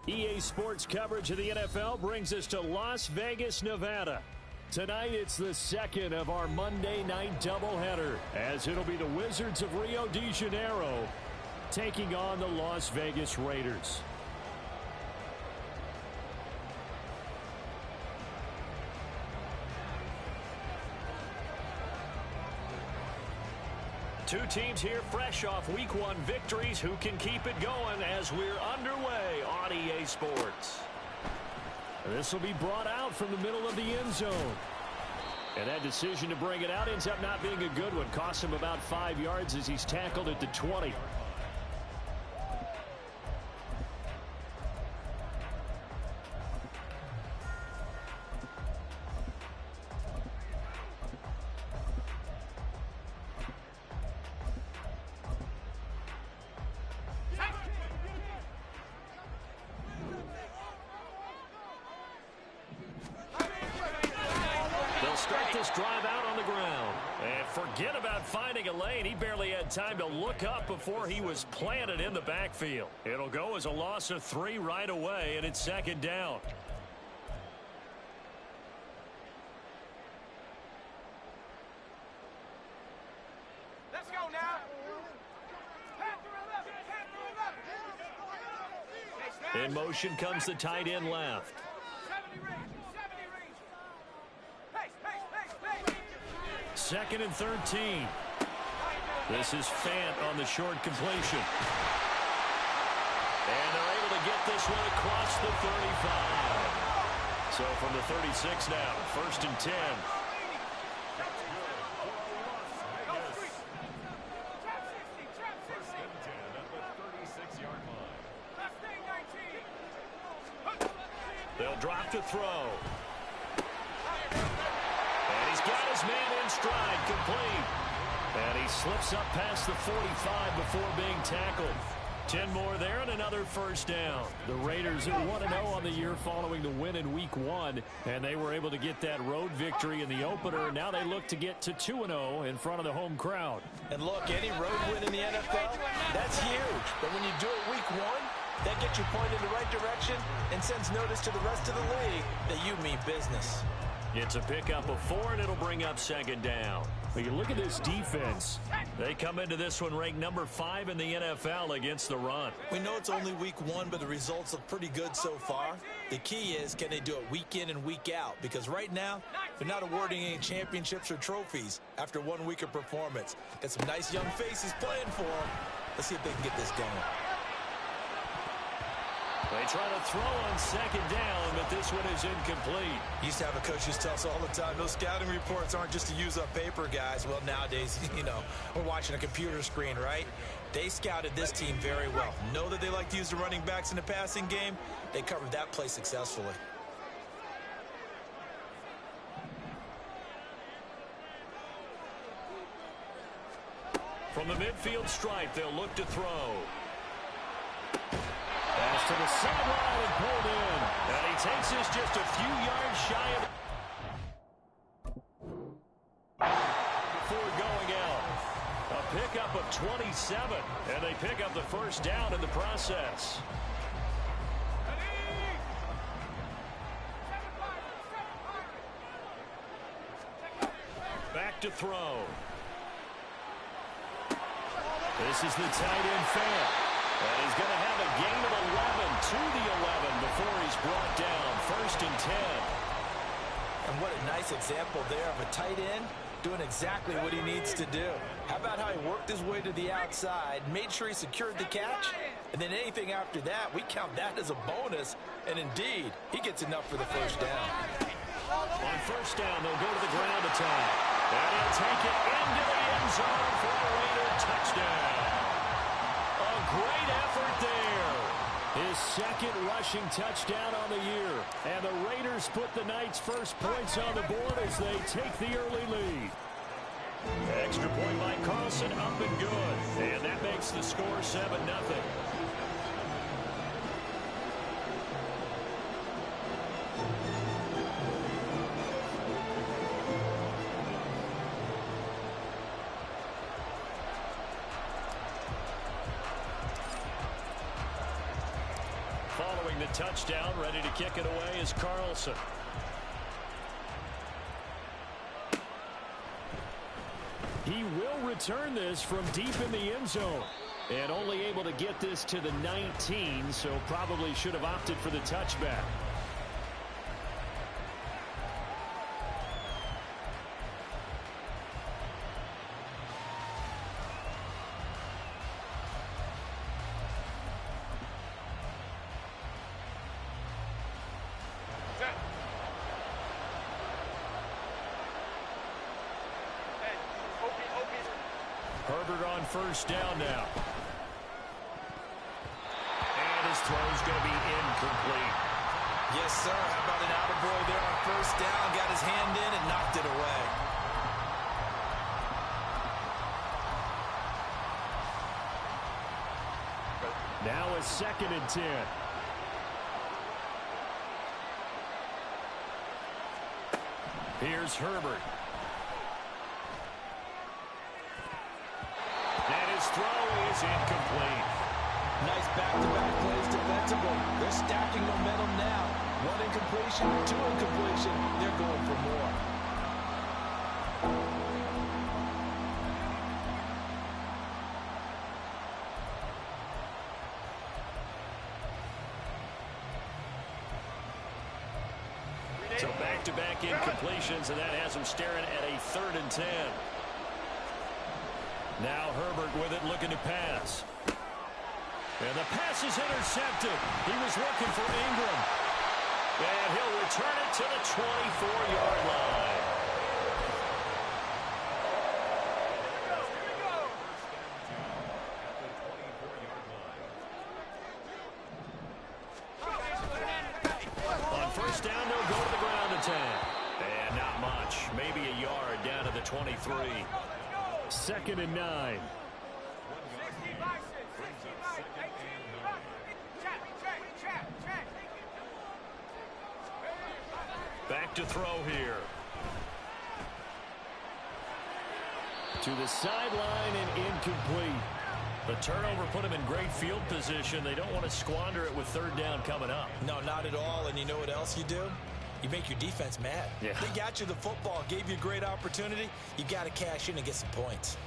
EA Sports coverage of the NFL brings us to Las Vegas, Nevada. Tonight, it's the second of our Monday night doubleheader, as it'll be the Wizards of Rio de Janeiro taking on the Las Vegas Raiders. Two teams here fresh off Week 1 victories. Who can keep it going as we're underway on EA Sports? This will be brought out from the middle of the end zone. And that decision to bring it out ends up not being a good one. Costs him about 5 yards as he's tackled at the 20. Drive out on the ground. And forget about finding a lane. He barely had time to look up before he was planted in the backfield. It'll go as a loss of 3 right away, and it's second down. Let's go now. In motion comes the tight end left. Second and 13. This is Fant on the short completion. And they're able to get this one across the 35. So from the 36 now, first and 10. They'll drop to throw. Got his man in stride, complete. And he slips up past the 45 before being tackled. 10 more there and another first down. The Raiders are 1-0 on the year following the win in Week 1. And they were able to get that road victory in the opener. Now they look to get to 2-0 in front of the home crowd. And look, any road win in the NFL, that's huge. But when you do it Week 1, that gets you pointed in the right direction and sends notice to the rest of the league that you mean business. It's a pickup of 4, and it'll bring up second down. But you look at this defense. They come into this one ranked number 5 in the NFL against the run. We know it's only Week 1, but the results look pretty good so far. The key is, can they do it week in and week out? Because right now, they're not awarding any championships or trophies after 1 week of performance. Got some nice young faces playing for them. Let's see if they can get this going. They try to throw on second down, but this one is incomplete. Used to have a coach who tells us all the time, those scouting reports aren't just to use up paper, guys. Well, nowadays, we're watching a computer screen, right? They scouted this team very well. Know that they like to use the running backs in the passing game. They covered that play successfully. From the midfield stripe, they'll look to throw. Pass to the sideline and pulled in. And he takes this just a few yards shy of before going out. A pickup of 27, and they pick up the first down in the process. Back to throw. This is the tight end Fant. And he's going to have a gain of 11 to the 11 before he's brought down. First and 10. And what a nice example there of a tight end doing exactly what he needs to do. How about how he worked his way to the outside, made sure he secured the catch, and then anything after that, we count that as a bonus. And indeed, he gets enough for the first down. On first down, they'll go to the ground attack. And he'll take it into the end zone for a Raider touchdown. A great effort there. His second rushing touchdown on the year. And the Raiders put the Knights' first points on the board as they take the early lead. Extra point by Carlson, up and good. And that makes the score 7-0. scoring the touchdown. Ready to kick it away is Carlson. He will return this from deep in the end zone. And only able to get this to the 19, so probably should have opted for the touchback. Herbert on first down now. And his throw's going to be incomplete. Yes, sir. How about an attaboy there on first down? Got his hand in and knocked it away. Now a 2nd and 10. Here's Herbert. And his throw is incomplete. Nice back-to-back plays defensively. They're stacking momentum now. 1 incompletion, 2 incompletion. They're going for more. So back-to-back incompletions, and that has him staring at a 3rd and 10. Now Herbert with it, looking to pass. And the pass is intercepted. He was looking for Ingram. And he'll return it to the 24-yard line. On first down, they'll go to the ground attack. And not much. Maybe a yard down to the 23. 2nd and 9. Back to throw here. To the sideline and incomplete. The turnover put him in great field position. They don't want to squander it with 3rd down coming up. No, not at all. And you know what else you do? You make your defense mad. Yeah. They got you the football, gave you a great opportunity. You got to cash in and get some points.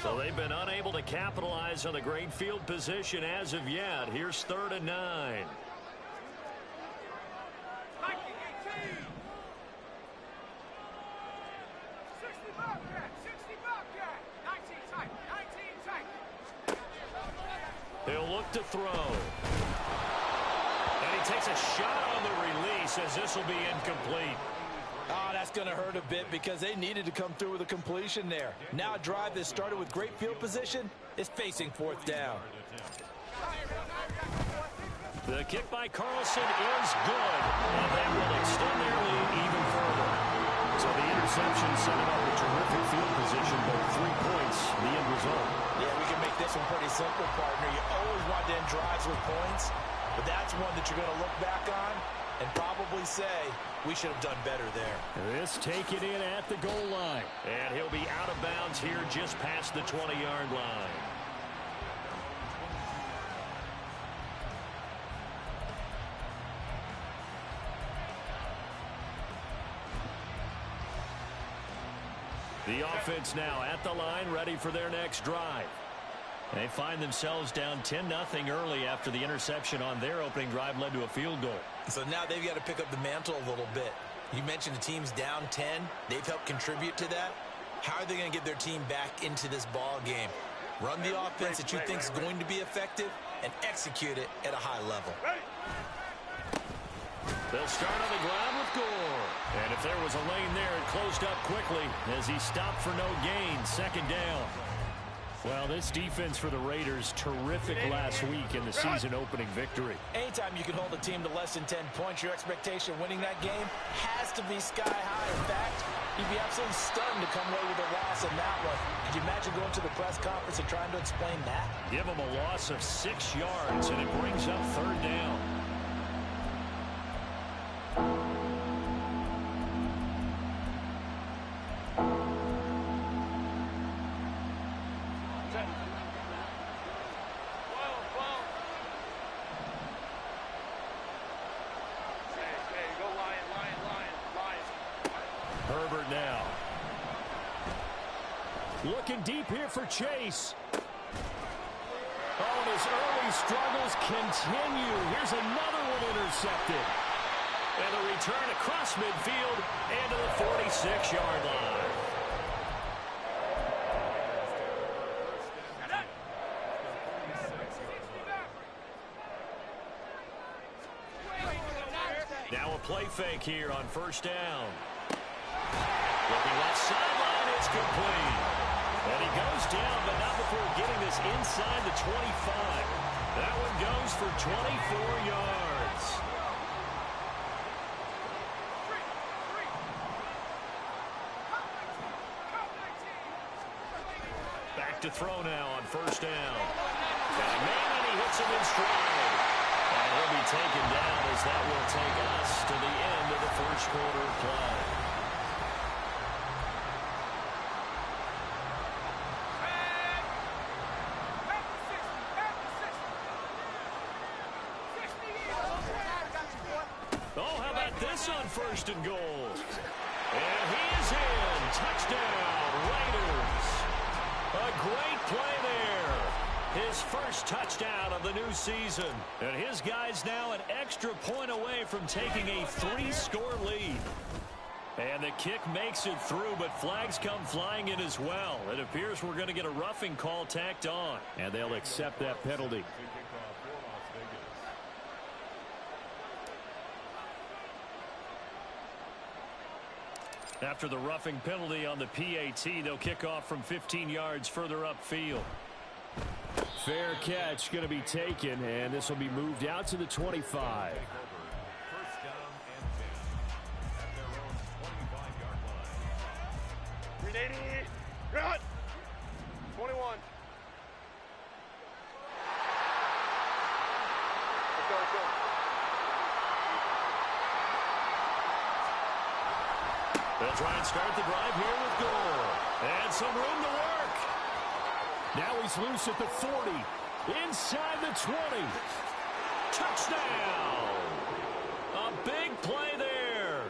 So they've been unable to capitalize on the great field position as of yet. Here's 3rd and 9. He'll look to throw. And he takes a shot on the release as this will be incomplete. Oh, that's going to hurt a bit because they needed to come through with a completion there. Now a drive that started with great field position is facing 4th down. The kick by Carlson is good, and that will extend their lead even further. So the interception set him up with terrific field position, but 3 points, the end result. Yeah, we can make this one pretty simple, partner. You always want to end drives with points, but that's one that you're going to look back on and probably say, we should have done better there. This taken in at the goal line. And he'll be out of bounds here just past the 20-yard line. The offense now at the line, ready for their next drive. They find themselves down 10-0 early after the interception on their opening drive led to a field goal. So now they've got to pick up the mantle a little bit. You mentioned the team's down 10. They've helped contribute to that. How are they going to get their team back into this ball game? Run the offense that you think is going to be effective and execute it at a high level. They'll start on the ground with Gore. And if there was a lane there, it closed up quickly as he stopped for no gain. 2nd down. Well, this defense for the Raiders, terrific last week in the season-opening victory. Anytime you can hold a team to less than 10 points, your expectation of winning that game has to be sky high. In fact, you'd be absolutely stunned to come away with a loss in that one. Could you imagine going to the press conference and trying to explain that? Give them a loss of 6 yards, and it brings up 3rd down. Herbert now. Looking deep here for Chase. Oh, and his early struggles continue. Here's another one intercepted. And a return across midfield and to the 46-yard line. Now a play fake here on first down. Looking left sideline, it's complete. And he goes down, but not before getting this inside the 25. That one goes for 24 yards. Back to throw now on first down. Got a man, and he hits him in stride. And he'll be taken down as that will take us to the end of the first quarter play. Oh, how about this on 4thNgoal? And he is in. Touchdown, Raiders. A great play there. His first touchdown of the new season. And his guys now an extra point away from taking a 3-score lead. And the kick makes it through, but flags come flying in as well. It appears we're going to get a roughing call tacked on. And they'll accept that penalty. After the roughing penalty on the PAT, they'll kick off from 15 yards further upfield. Fair catch going to be taken, and this will be moved out to the 25. First down and 10 at their own 25-yard line. 380. Run. 21. Let's go, let's go. They'll try and start the drive here with Gore. And some room to work. Now he's loose at the 40. Inside the 20. Touchdown. A big play there.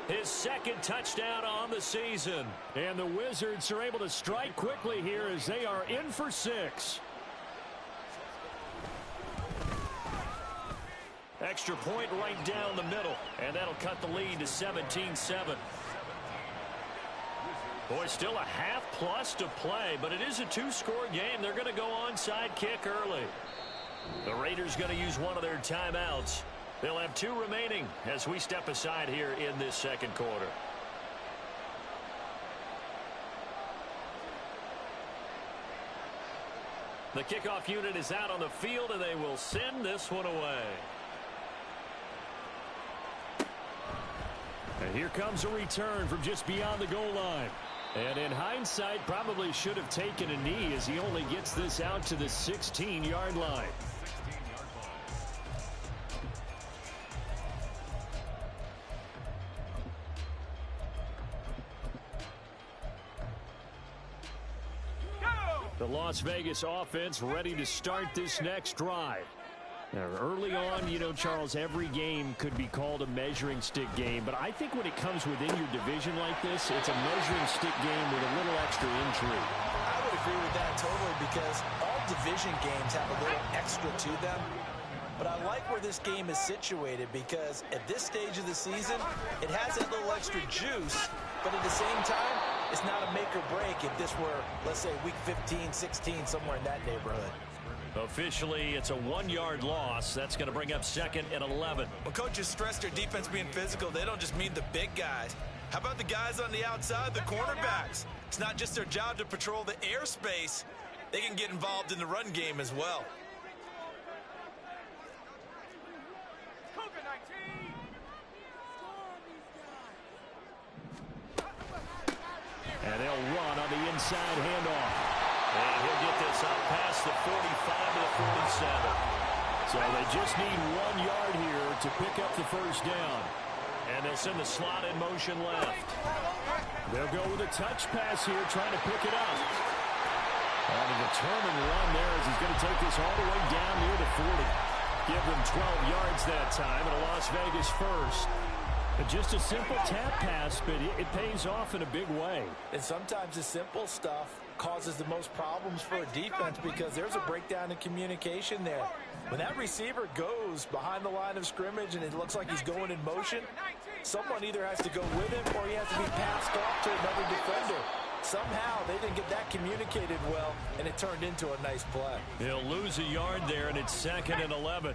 His second touchdown on the season. And the Wizards are able to strike quickly here as they are in for 6. Extra point right down the middle. And that'll cut the lead to 17-7. Boy, still a half-plus to play, but it is a 2-score game. They're going to go onside kick early. The Raiders going to use one of their timeouts. They'll have 2 remaining as we step aside here in this second quarter. The kickoff unit is out on the field, and they will send this one away. And here comes a return from just beyond the goal line. And in hindsight, probably should have taken a knee as he only gets this out to the 16-yard line. The Las Vegas offense ready to start this next drive. Now, early on, you know, Charles, every game could be called a measuring stick game. But I think when it comes within your division like this, it's a measuring stick game with a little extra intrigue. I would agree with that totally because all division games have a little extra to them. But I like where this game is situated because at this stage of the season, it has that little extra juice. But at the same time, it's not a make or break if this were, let's say, week 15, 16, somewhere in that neighborhood. Officially, it's a 1-yard loss. That's going to bring up 2nd and 11. When coaches stress their defense being physical, they don't just mean the big guys. How about the guys on the outside, the cornerbacks? It's not just their job to patrol the airspace. They can get involved in the run game as well. And they'll run on the inside handoff. And he'll get this up past the 45 to the 47. So they just need 1 yard here to pick up the first down. And they'll send the slot in motion left. They'll go with a touch pass here, trying to pick it up. And a determined run there as he's going to take this all the way down near the 40. Give them 12 yards that time, and a Las Vegas first. Just a simple tap pass, but it pays off in a big way. And sometimes the simple stuff causes the most problems for a defense because there's a breakdown in communication there. When that receiver goes behind the line of scrimmage and it looks like he's going in motion, someone either has to go with him or he has to be passed off to another defender. Somehow they didn't get that communicated well, and it turned into a nice play. He'll lose a yard there, and it's 2nd and 11.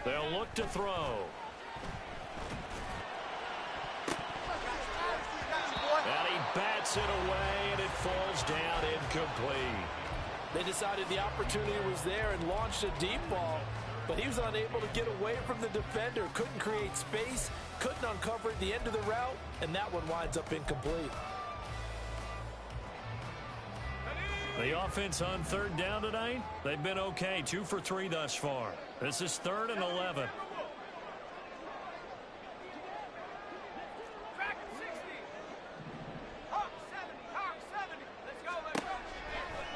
They'll look to throw. And he bats it away, and it falls down incomplete. They decided the opportunity was there and launched a deep ball, but he was unable to get away from the defender, couldn't create space, couldn't uncover at the end of the route, and that one winds up incomplete. The offense on 3rd down tonight, they've been okay, 2 for 3 thus far. This is 3rd and 11.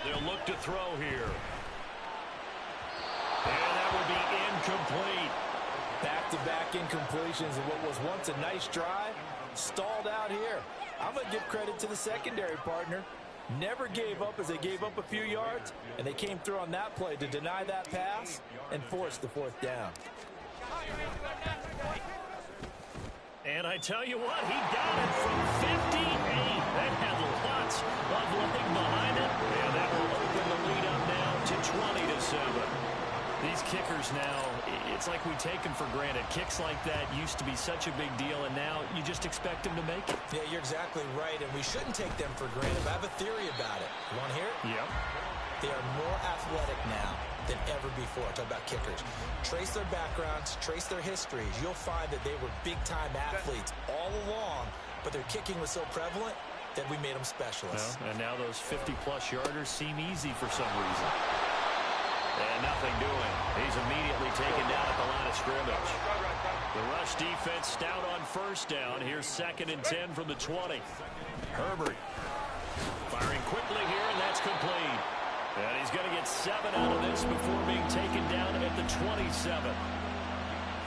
They'll look to throw here. And that will be incomplete. Back-to-back incompletions of what was once a nice drive, stalled out here. I'm going to give credit to the secondary partner. Never gave up as they gave up a few yards, and they came through on that play to deny that pass and force the 4th down. And I tell you what, he got it from 58. That had lots of leg behind it. And that will open the lead up now to 20-7. These kickers now, it's like we take them for granted. Kicks like that used to be such a big deal, and now you just expect them to make it. Yeah, you're exactly right, and we shouldn't take them for granted. I have a theory about it. You want to hear it? Yep. They are more athletic now than ever before. Talk about kickers. Trace their backgrounds, trace their histories. You'll find that they were big-time athletes all along, but their kicking was so prevalent that we made them specialists. Well, and now those 50-plus yarders seem easy for some reason. And nothing doing. He's immediately taken down at the line of scrimmage. The rush defense stout on 1st down. Here's 2nd and 10 from the 20. Herbert firing quickly here, and that's complete. And he's going to get 7 out of this before being taken down at the 27.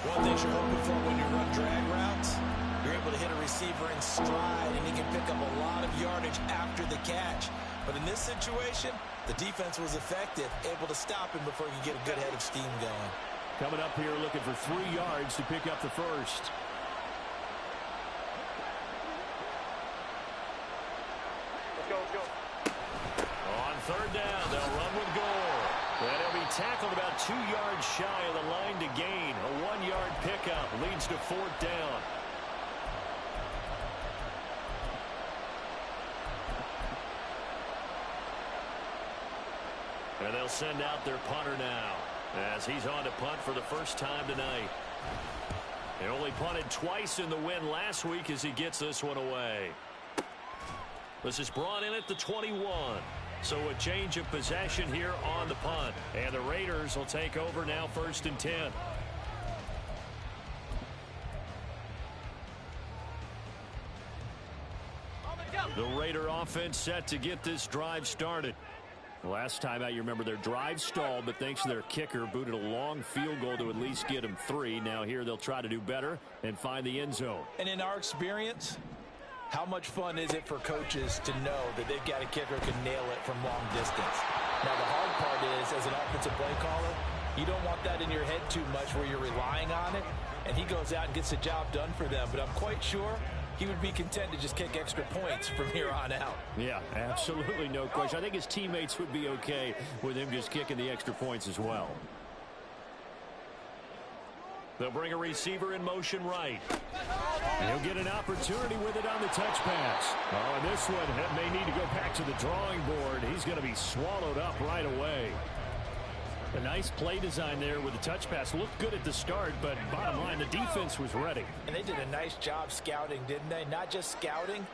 One thing you're hoping for when you run drag routes, you're able to hit a receiver in stride, and he can pick up a lot of yardage after the catch. But in this situation, the defense was effective, able to stop him before you get a good head of steam going. Coming up here looking for 3 yards to pick up the first. Let's go, let's go. On 3rd down, they'll run with Gore. And he'll be tackled about 2 yards shy of the line to gain. A 1-yard pickup leads to 4th down. And they'll send out their punter now as he's on to punt for the first time tonight. He only punted twice in the win last week as he gets this one away. This is brought in at the 21. So a change of possession here on the punt. And the Raiders will take over now 1st and 10. The Raider offense set to get this drive started. Last time out, you remember their drive stalled, but thanks to their kicker, booted a long field goal to at least get them 3. Now here they'll try to do better and find the end zone. And in our experience, how much fun is it for coaches to know that they've got a kicker who can nail it from long distance? Now, the hard part is, as an offensive play caller, you don't want that in your head too much where you're relying on it, and he goes out and gets the job done for them. But I'm quite sure he would be content to just kick extra points from here on out. Yeah, absolutely no question. I think his teammates would be okay with him just kicking the extra points as well. They'll bring a receiver in motion right. And he'll get an opportunity with it on the touch pass. Oh, and this one may need to go back to the drawing board. He's going to be swallowed up right away. A nice play design there with the touch pass. Looked good at the start, but bottom line, the defense was ready. And they did a nice job scouting, didn't they? Not just scouting,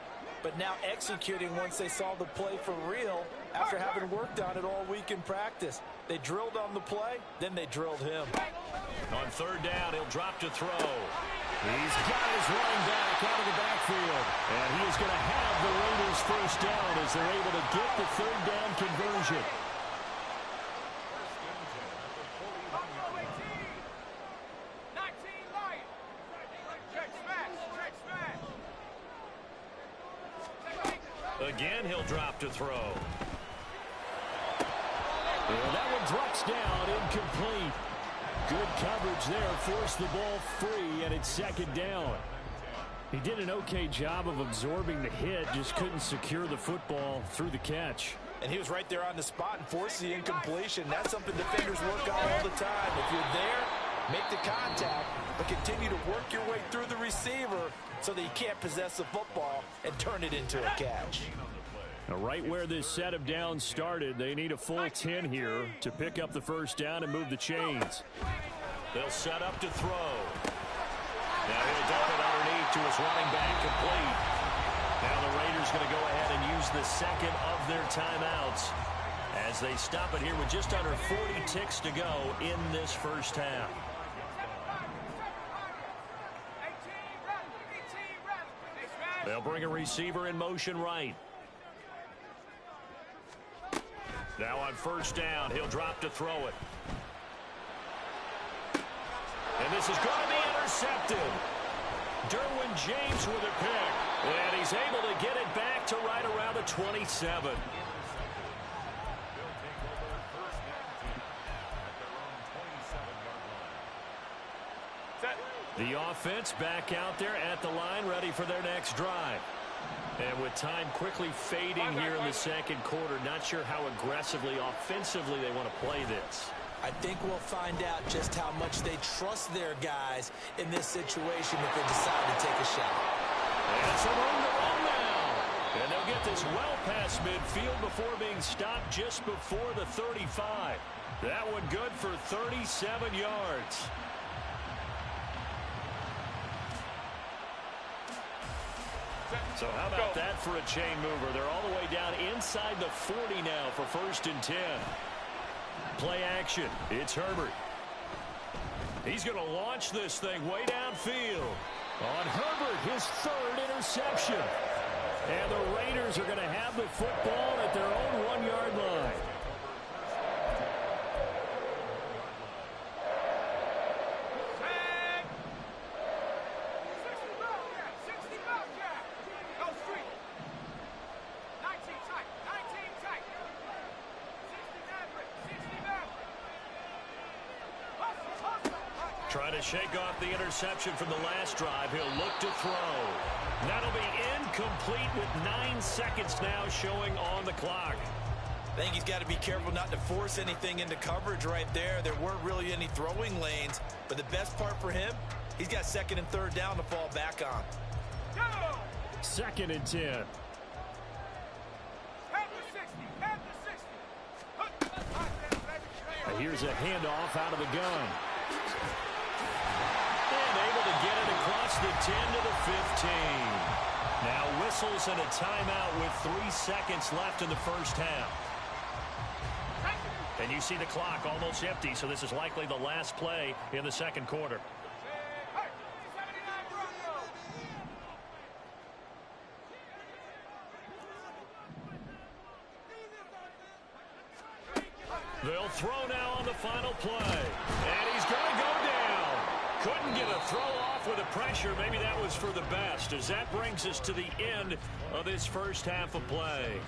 but now executing once they saw the play for real after having worked on it all week in practice. They drilled on the play, then they drilled him. On 3rd down, he'll drop to throw. He's got his running back out of the backfield. And he is going to have the first down as they're able to get the third down conversion. Again, he'll drop to throw. And that one drops down, incomplete. Good coverage there, forced the ball free, and it's second down. He did an okay job of absorbing the hit, just couldn't secure the football through the catch. And he was right there on the spot and forced the incompletion. That's something defenders work on all the time. If you're there, make the contact, but continue to work your way through the receiver so that you can't possess the football and turn it into a catch. Now, right where this set of downs started, they need a full 10 here to pick up the first down and move the chains. They'll set up to throw. Now he'll dump it underneath to his running back, complete. Now the Raiders going to go ahead and use the second of their timeouts as they stop it here with just under 40 ticks to go in this first half. They'll bring a receiver in motion right. Now on first down, he'll drop to throw it. And this is going to be intercepted. Derwin James with a pick. And he's able to get it back to right around the 27. The offense back out there at the line, ready for their next drive. And with time quickly fading here in the second quarter, not sure how aggressively, offensively they want to play this. I think we'll find out just how much they trust their guys in this situation if they decide to take a shot. And some room to run now. And they'll get this well past midfield before being stopped just before the 35. That one good for 37 yards. So how about that for a chain mover? They're all the way down inside the 40 now for 1st and 10. Play action. It's Herbert. He's going to launch this thing way downfield. On Herbert, his 3rd interception. And the Raiders are going to have the football at their own 1-yard line. Trying to shake off the interception from the last drive. He'll look to throw. That'll be incomplete with 9 seconds now showing on the clock. I think he's got to be careful not to force anything into coverage right there. There weren't really any throwing lanes, but the best part for him, he's got 2nd and 3rd down to fall back on. 2nd and 10. Here's a handoff out of the gun. And able to get it across the 10 to the 15. Now whistles and a timeout with 3 seconds left in the first half. And you see the clock almost empty, so this is likely the last play in the second quarter. They'll throw now on the final play. And he's going to go down. Couldn't get a throw off with the pressure. Maybe that was for the best, as that brings us to the end of this first half of play.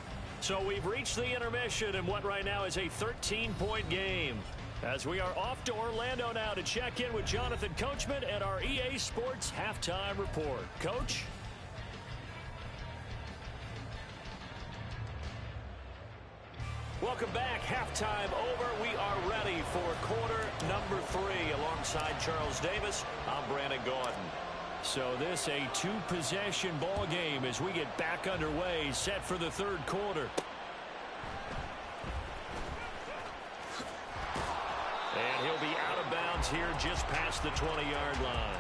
So we've reached the intermission in what right now is a 13-point game, as we are off to Orlando now to check in with Jonathan Coachman at our EA Sports Halftime Report. Coach? Welcome back. Halftime over. We are ready for quarter number 3. Alongside Charles Davis, I'm Brandon Gordon. So this a 2-possession ball game as we get back underway, set for the third quarter. And he'll be out of bounds here just past the 20-yard line.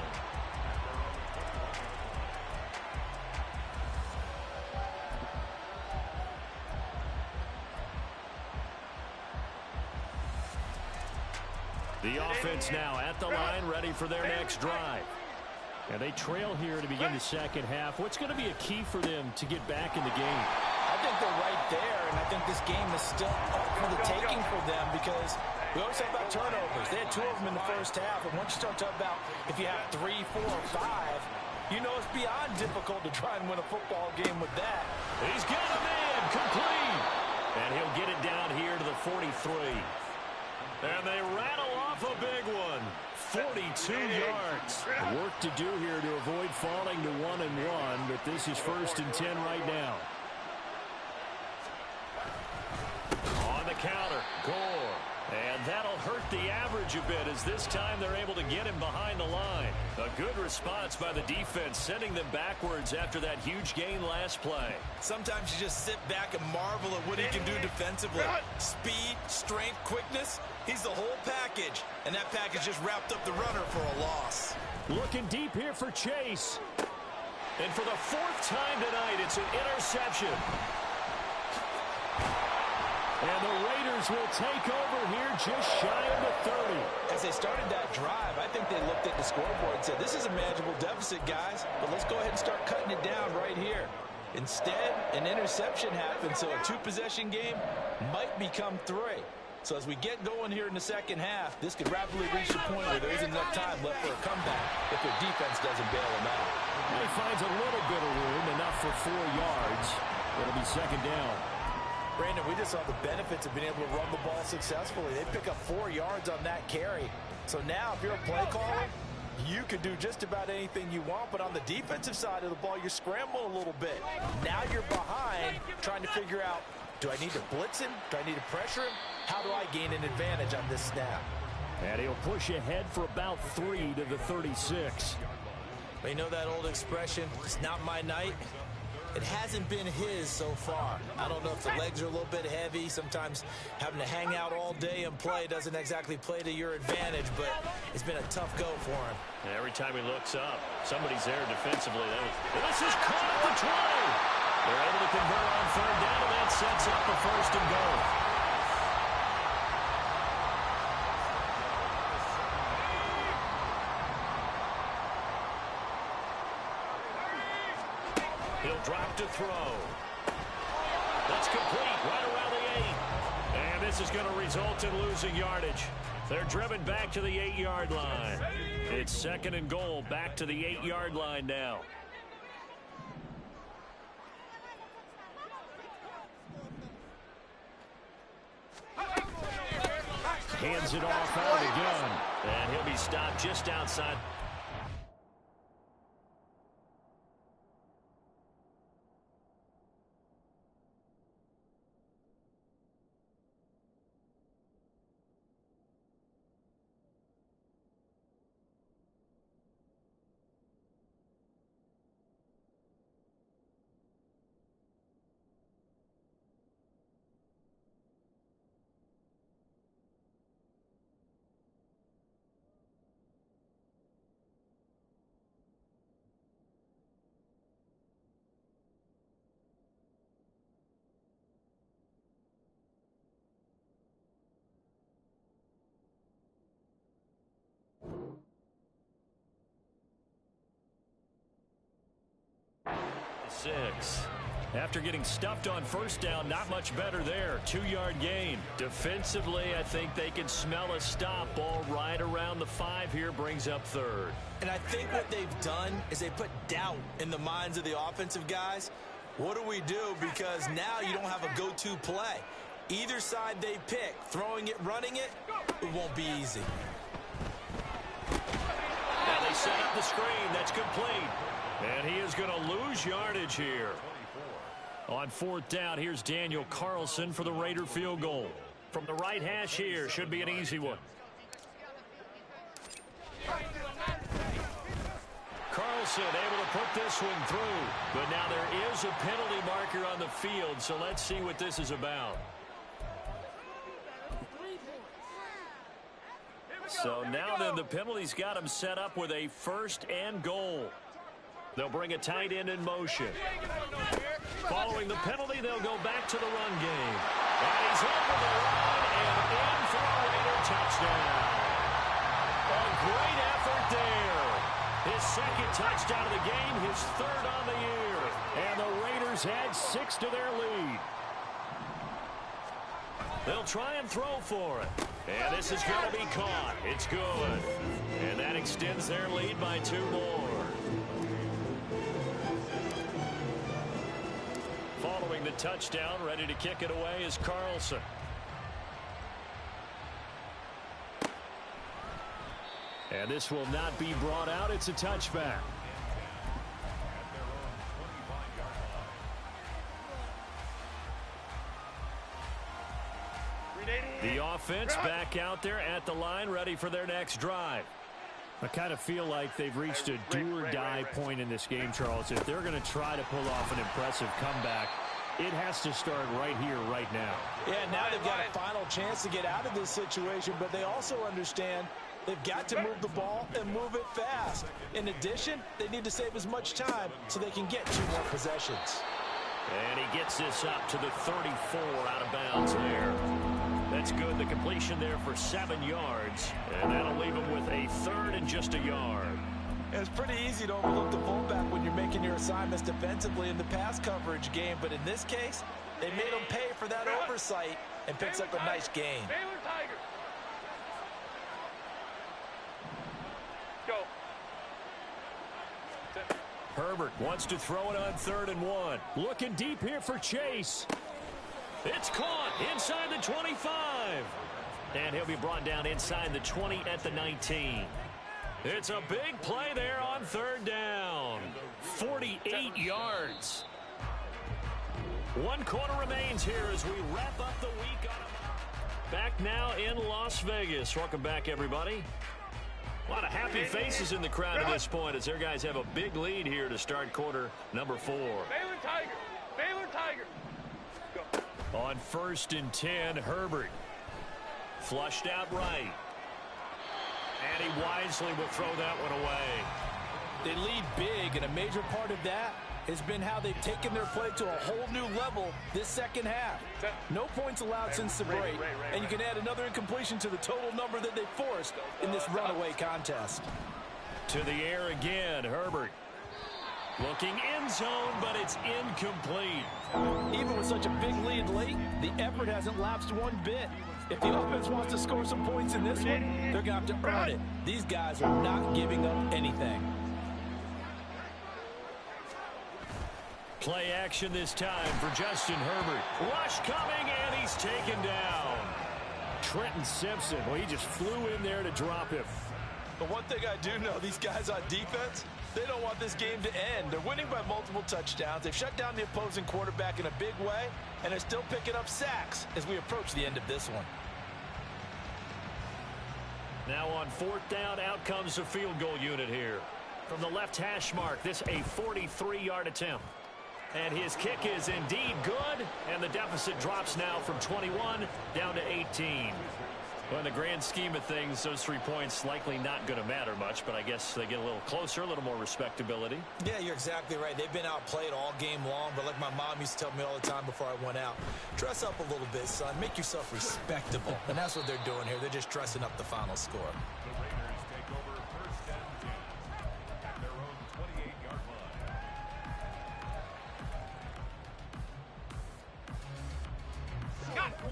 The offense now at the line, ready for their next drive. And they trail here to begin the second half. What's going to be a key for them to get back in the game? I think they're right there, and I think this game is still up for the taking for them because we always talk about turnovers. They had 2 of them in the first half, and once you start talking about if you have 3, 4, 5, you know it's beyond difficult to try and win a football game with that. He's got him in, complete. And he'll get it down here to the 43. And they rattle off a big one. 42 yards. Work to do here to avoid falling to 1-1, but this is 1st and 10 right now. On the counter, Gore. And that'll hurt the average a bit as this time they're able to get him behind the line. A good response by the defense, sending them backwards after that huge gain last play. Sometimes you just sit back and marvel at what he can do defensively. Speed, strength, quickness. He's the whole package. And that package just wrapped up the runner for a loss. Looking deep here for Chase. And for the 4th time tonight, it's an interception. And the Raiders will take over here just shy of the 30. As they started that drive, I think they looked at the scoreboard and said, this is a manageable deficit, guys, but let's go ahead and start cutting it down right here. Instead, an interception happened, so a 2-possession game might become 3. So as we get going here in the second half, this could rapidly reach the point where there isn't enough time left for a comeback if their defense doesn't bail them out. He finds a little bit of room, enough for 4 yards. It'll be 2nd down. Brandon, we just saw the benefits of being able to run the ball successfully. They pick up 4 yards on that carry. So now if you're a play caller, you can do just about anything you want, but on the defensive side of the ball, you're scrambling a little bit. Now you're behind trying to figure out, do I need to blitz him? Do I need to pressure him? How do I gain an advantage on this snap? And he'll push ahead for about 3 to the 36. You know that old expression, it's not my night? It hasn't been his so far. I don't know if the legs are a little bit heavy. Sometimes having to hang out all day and play doesn't exactly play to your advantage, but it's been a tough go for him. And every time he looks up, somebody's there defensively. This is caught at the 20. They're able to convert on 3rd down, and that sets up the 1st and goal. He'll drop to throw. That's complete right around the 8. And this is going to result in losing yardage. They're driven back to the 8-yard line. It's 2nd and goal, back to the 8-yard line now. Hands it off out of the gun. And he'll be stopped just outside. After getting stuffed on 1st down, not much better there. 2-yard gain. Defensively, I think they can smell a stop. Ball right around the 5 here, brings up 3rd. And I think what they've done is they put doubt in the minds of the offensive guys. What do we do? Because now you don't have a go-to play. Either side they pick, throwing it, running it, it won't be easy. Now they set up the screen. That's complete. And he is going to lose yardage here. On 4th down, here's Daniel Carlson for the Raider field goal. From the right hash here, should be an easy one. Carlson able to put this one through. But now there is a penalty marker on the field, so let's see what this is about. So now then the penalty's got him set up with a 1st and goal. They'll bring a tight end in motion. Following the penalty, they'll go back to the run game. And he's over the line and in for a Raider touchdown. A great effort there. His second touchdown of the game, his third on the year. And the Raiders add 6 to their lead. They'll try and throw for it. And this is going to be caught. It's good. And that extends their lead by 2 more. Following the touchdown, ready to kick it away is Carlson. And this will not be brought out. It's a touchback. The offense back out there at the line, ready for their next drive. I kind of feel like they've reached a do-or-die point in this game, Charles. If they're going to try to pull off an impressive comeback, it has to start right here, right now. Yeah, now they've got a final chance to get out of this situation, but they also understand they've got to move the ball and move it fast. In addition, they need to save as much time so they can get 2 more possessions. And he gets this up to the 34 out of bounds there. That's good. The completion there for 7 yards. And that'll leave him with a 3rd and just a yard. It's pretty easy to overlook the fullback when you're making your assignments defensively in the pass coverage game. But in this case, they made him pay for that oversight and picks up a nice gain. Go. Herbert wants to throw it on 3rd and 1. Looking deep here for Chase. It's caught inside the 25. And he'll be brought down inside the 20 at the 19. It's a big play there on 3rd down. 48 yards. 1 quarter remains here as we wrap up the week. Back now in Las Vegas. Welcome back, everybody. A lot of happy faces in the crowd at this point as their guys have a big lead here to start quarter number 4. Baylor Tiger. Baylor Tiger. Go. On 1st and 10, Herbert. Flushed out right. And he wisely will throw that one away. They lead big, and a major part of that has been how they've taken their play to a whole new level this second half. No points allowed since the break, and you can add another incompletion to the total number that they forced in this runaway contest. To the air again, Herbert. Looking end zone, but it's incomplete. Even with such a big lead late, the effort hasn't lapsed one bit. If the offense wants to score some points in this one, they're going to have to earn it. These guys are not giving up anything. Play action this time for Justin Herbert. Rush coming, and he's taken down. Trenton Simpson, well, he just flew in there to drop him. But one thing I do know, these guys on defense, they don't want this game to end. They're winning by multiple touchdowns. They've shut down the opposing quarterback in a big way, and they're still picking up sacks as we approach the end of this one. Now on 4th down, out comes the field goal unit here. From the left hash mark, this a 43-yard attempt. And his kick is indeed good, and the deficit drops now from 21 down to 18. Well, in the grand scheme of things, those 3 points likely not going to matter much, but I guess they get a little closer, a little more respectability. Yeah, you're exactly right. They've been outplayed all game long, but like my mom used to tell me all the time before I went out, dress up a little bit, son. Make yourself respectable. And that's what they're doing here. They're just dressing up the final score. The Raiders take over 1st and 10 at their own 28-yard line.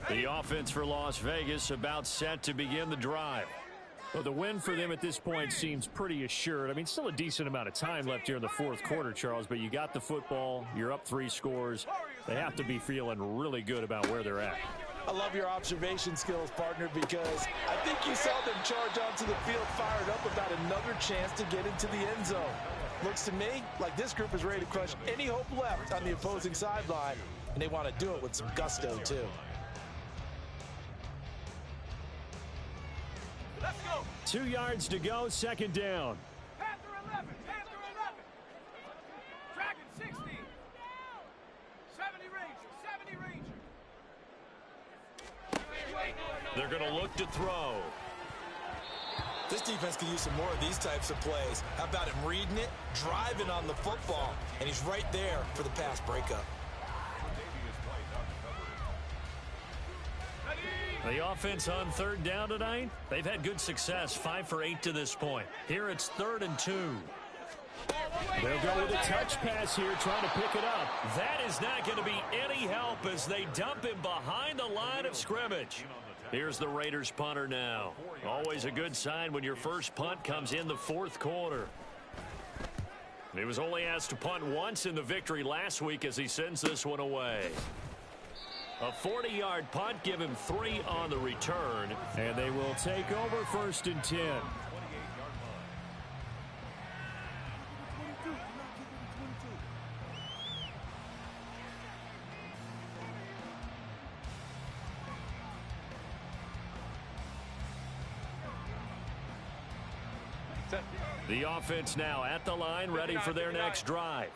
The offense for Las Vegas about set to begin the drive. Well, the win for them at this point seems pretty assured. I mean, still a decent amount of time left here in the 4th quarter, Charles, but you got the football, you're up 3 scores. They have to be feeling really good about where they're at. I love your observation skills, partner, because I think you saw them charge onto the field fired up about another chance to get into the end zone. Looks to me like this group is ready to crush any hope left on the opposing sideline, and they want to do it with some gusto, too. Let's go. 2 yards to go, 2nd down. Panther 11. Panther 11. Dragon 60. 70 Ranger. 70 Ranger. They're going to look to throw. This defense could use some more of these types of plays. How about him reading it, driving on the football, and he's right there for the pass breakup. The offense on 3rd down tonight, they've had good success, 5 for 8 to this point. Here it's 3rd and 2. They'll go with a touch pass here, trying to pick it up. That is not going to be any help as they dump him behind the line of scrimmage. Here's the Raiders punter now. Always a good sign when your first punt comes in the fourth quarter. He was only asked to punt once in the victory last week as he sends this one away. A 40-yard punt, give him 3 on the return, and they will take over 1st and 10. The offense now at the line, ready for their next drive.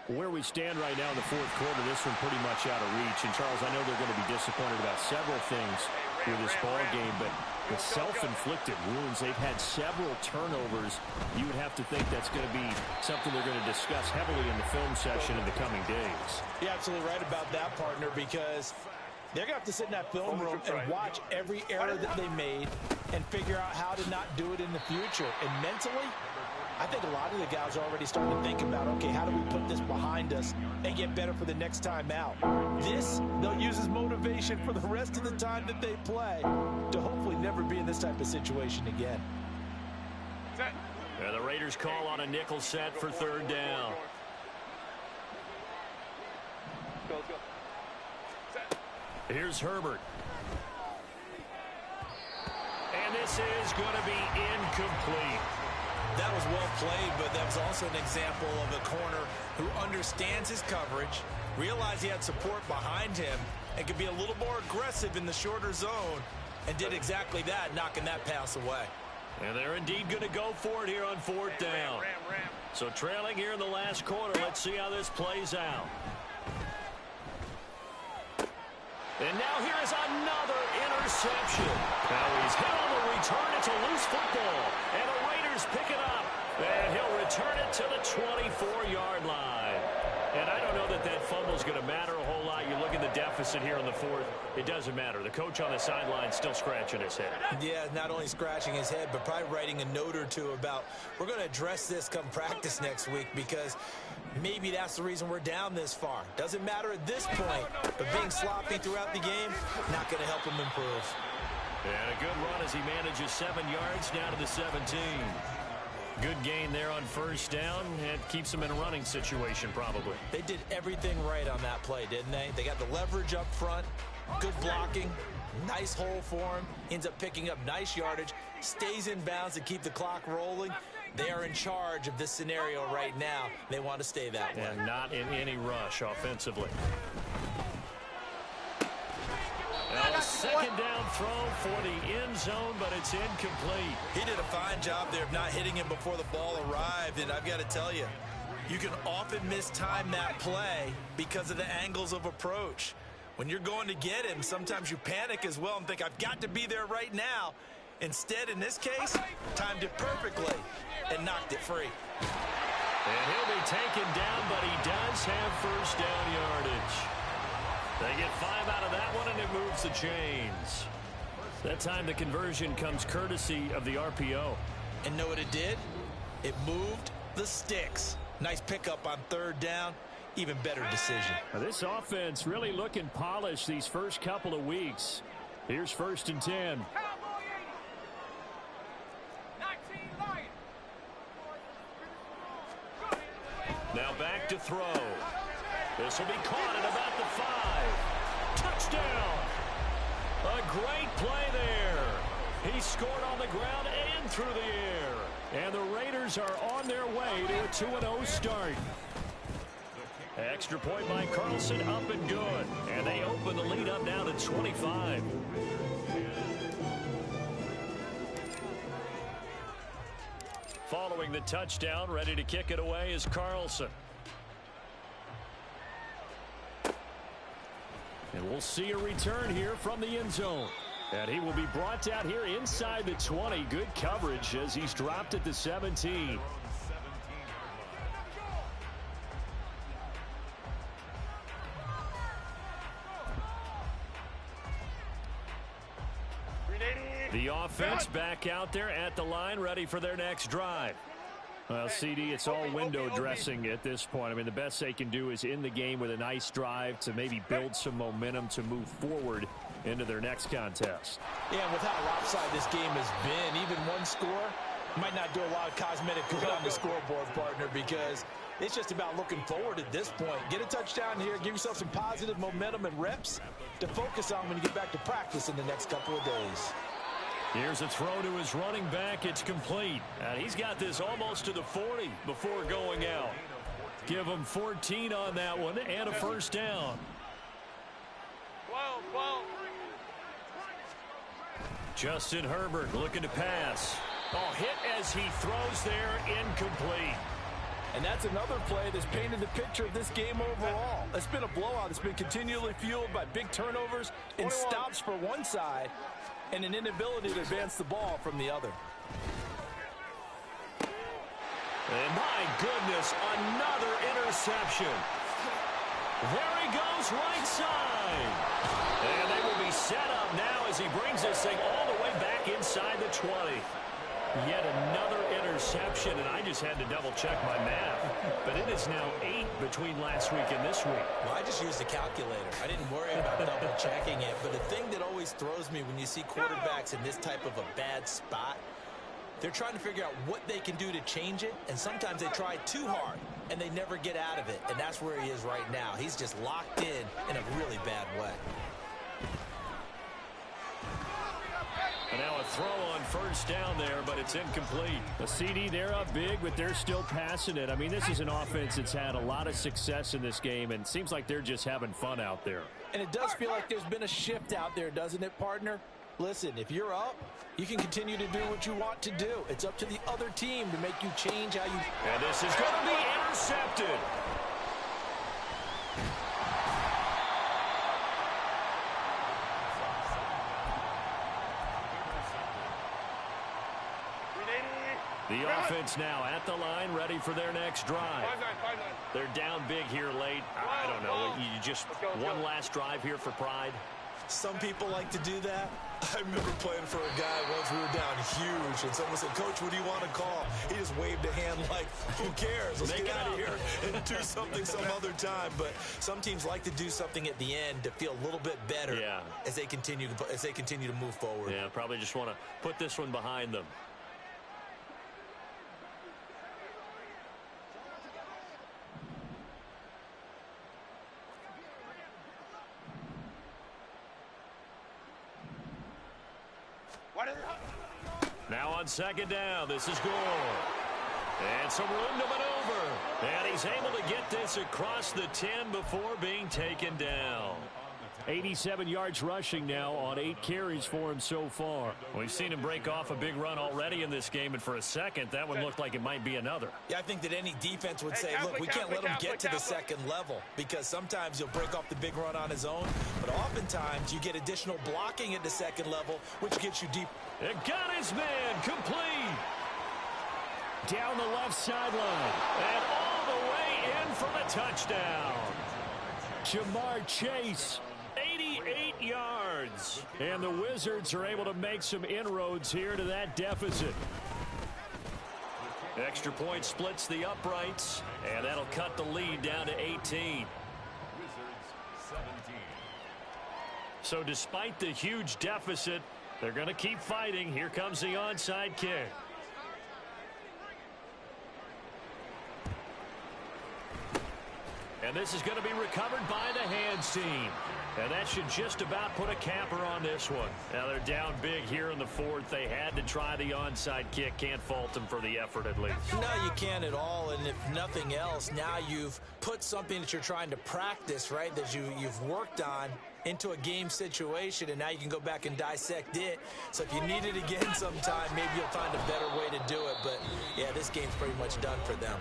Where we stand right now in the fourth quarter, this one pretty much out of reach. And, Charles, I know they're going to be disappointed about several things with this ball game, but the self-inflicted wounds, they've had several turnovers. You would have to think that's going to be something they're going to discuss heavily in the film session in the coming days. You're absolutely right about that, partner, because they're going to have to sit in that film room and watch every error that they made and figure out how to not do it in the future. And mentally, I think a lot of the guys are already starting to think about, okay, how do we put this behind us and get better for the next time out? This, they'll use as motivation for the rest of the time that they play to hopefully never be in this type of situation again. And the Raiders call on a nickel set for 3rd down. Here's Herbert. And this is going to be incomplete. That was well played, but that was also an example of a corner who understands his coverage, realized he had support behind him, and could be a little more aggressive in the shorter zone, and did exactly that, knocking that pass away. And they're indeed going to go for it here on 4th down. So trailing here in the last quarter, let's see how this plays out. And now here is another interception. Now he's hit on the return. It's a loose football. And the Raiders pick it up. And he'll return it to the 24-yard line. And I don't know that that fumble is going to matter a whole lot. You look at the deficit here in the fourth. It doesn't matter. The coach on the sideline still scratching his head. Yeah, not only scratching his head, but probably writing a note or two about, we're going to address this come practice next week, because maybe that's the reason we're down this far. Doesn't matter at this point, but being sloppy throughout the game, not going to help him improve. And a good run as he manages 7 yards down to the 17. Good gain there on 1st down, and keeps him in a running situation probably. They did everything right on that play, didn't they? They got the leverage up front, good blocking, nice hole for him, ends up picking up nice yardage, stays in bounds to keep the clock rolling. They are in charge of this scenario right now. They want to stay that way. And not in any rush offensively. And a 2nd down throw for the end zone, but it's incomplete. He did a fine job there of not hitting him before the ball arrived, and I've got to tell you, you can often mistime that play because of the angles of approach. When you're going to get him, sometimes you panic as well and think, I've got to be there right now. Instead, in this case, timed it perfectly and knocked it free. And he'll be taken down, but he does have 1st down yardage. They get 5 out of that one, and it moves the chains. That time the conversion comes courtesy of the RPO. And know what it did? It moved the sticks. Nice pickup on 3rd down. Even better decision. Now, this offense really looking polished these first couple of weeks. Here's 1st and 10. Now back to throw. This will be caught at about the 5. Touchdown. A great play there. He scored on the ground and through the air. And the Raiders are on their way to a 2-0 start. Extra point by Carlson, up and good. And they open the lead up now to 25. Following the touchdown, ready to kick it away is Carlson. And we'll see a return here from the end zone. And he will be brought down here inside the 20. Good coverage as he's dropped at the 17. The offense back out there at the line, ready for their next drive. Well, CD, it's all window dressing at this point. I mean, the best they can do is in the game with a nice drive to maybe build some momentum to move forward into their next contest. Yeah, and with how lopsided this game has been, even one score might not do a lot of cosmetic good on the scoreboard, partner, because it's just about looking forward at this point. Get a touchdown here, give yourself some positive momentum and reps to focus on when you get back to practice in the next couple of days. Here's a throw to his running back. It's complete. And he's got this almost to the 40 before going out. Give him 14 on that one and a first down. 12. Justin Herbert looking to pass. Oh, hit as he throws there, incomplete. And that's another play that's painted the picture of this game overall. It's been a blowout. It's been continually fueled by big turnovers and stops for one side and an inability to advance the ball from the other. And my goodness, another interception. There he goes, right side. And they will be set up now as he brings this thing all the way back inside the 20. Yet another interception, and I just had to double-check my math. But it is now 8 between last week and this week. Well, I just used the calculator. I didn't worry about double-checking it. But the thing that always throws me when you see quarterbacks in this type of a bad spot, they're trying to figure out what they can do to change it, and sometimes they try too hard, and they never get out of it. And that's where he is right now. He's just locked in a really bad way. And now a throw on first down there, but it's incomplete. The CD, they're up big, but they're still passing it. I mean, this is an offense that's had a lot of success in this game, and it seems like they're just having fun out there. And it does feel like there's been a shift out there, doesn't it, partner? Listen, if you're up, you can continue to do what you want to do. It's up to the other team to make you change how you... And this is going to be intercepted. The offense now at the line, ready for their next drive. 5-9. They're down big here late. I don't know. You just one last drive here for pride. Some people like to do that. I remember playing for a guy once. We were down huge, and someone said, "Coach, what do you want to call?" He just waved a hand like, "Who cares? Let's get out of here and do something some other time." But some teams like to do something at the end to feel a little bit better as they continue to move forward. Yeah, probably just want to put this one behind them. Now on second down, this is Gore. And some room to maneuver. And he's able to get this across the 10 before being taken down. 87 yards rushing now on 8 carries for him so far. We've seen him break off a big run already in this game, and for a second, that one looked like it might be another. Yeah, I think that any defense would say, look, we can't let him get to the second level, because sometimes he'll break off the big run on his own, but oftentimes you get additional blocking at the second level, which gets you deep. It got his man complete. Down the left sideline, and all the way in for the touchdown. Jamar Chase. 88 yards. And the Wizards are able to make some inroads here to that deficit. Extra point splits the uprights, and that'll cut the lead down to 18. Wizards 17. So despite the huge deficit, they're going to keep fighting. Here comes the onside kick. And this is going to be recovered by the hands team. And that should just about put a capper on this one. Now they're down big here in the fourth. They had to try the onside kick. Can't fault them for the effort at least. No, you can't at all. And if nothing else, now you've put something that you're trying to practice, right, that you've worked on into a game situation, and now you can go back and dissect it. So if you need it again sometime, maybe you'll find a better way to do it. But, yeah, this game's pretty much done for them.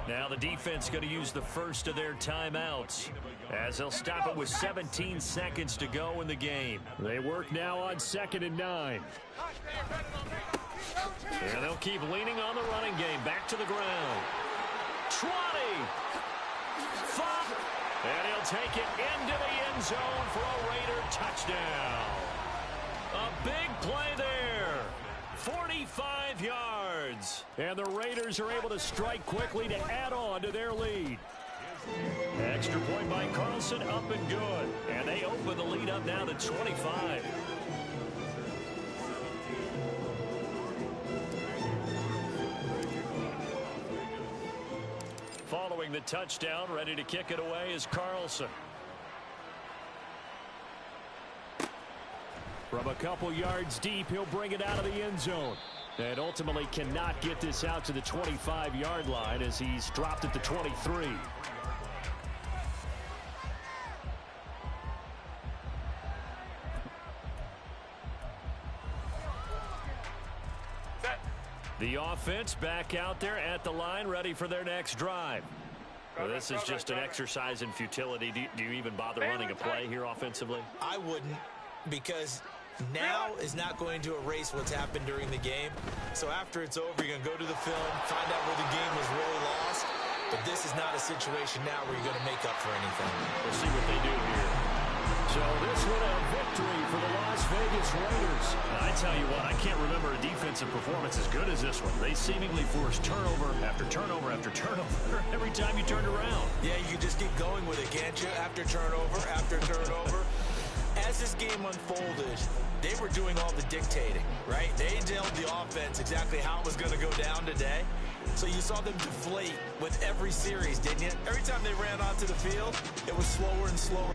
Now the defense going to use the first of their timeouts as they'll stop it with 17 seconds to go in the game. They work now on 2nd and 9. And they'll keep leaning on the running game. Back to the ground. 20. 5. And he'll take it into the end zone for a Raider touchdown. A big play there. 45 yards. And the Raiders are able to strike quickly to add on to their lead. Extra point by Carlson, up and good. And they open the lead up now to 25. Following the touchdown, ready to kick it away is Carlson. From a couple yards deep, he'll bring it out of the end zone. And ultimately cannot get this out to the 25-yard line as he's dropped at the 23. The offense back out there at the line, ready for their next drive. Well, this is just an exercise in futility. Do you even bother running a play here offensively? I wouldn't, because now is not going to erase what's happened during the game. So after it's over, you're going to go to the film, find out where the game was really lost. But this is not a situation now where you're going to make up for anything. We'll see what they do here. So this one a victory for the Las Vegas Raiders. I tell you what, I can't remember a defensive performance as good as this one. They seemingly forced turnover after turnover after turnover every time you turned around. Yeah, you can just keep going with it, can't you? After turnover, after turnover. As this game unfolded, they were doing all the dictating, right? They told the offense exactly how it was going to go down today. So you saw them deflate with every series, didn't you? Every time they ran onto the field, it was slower and slower.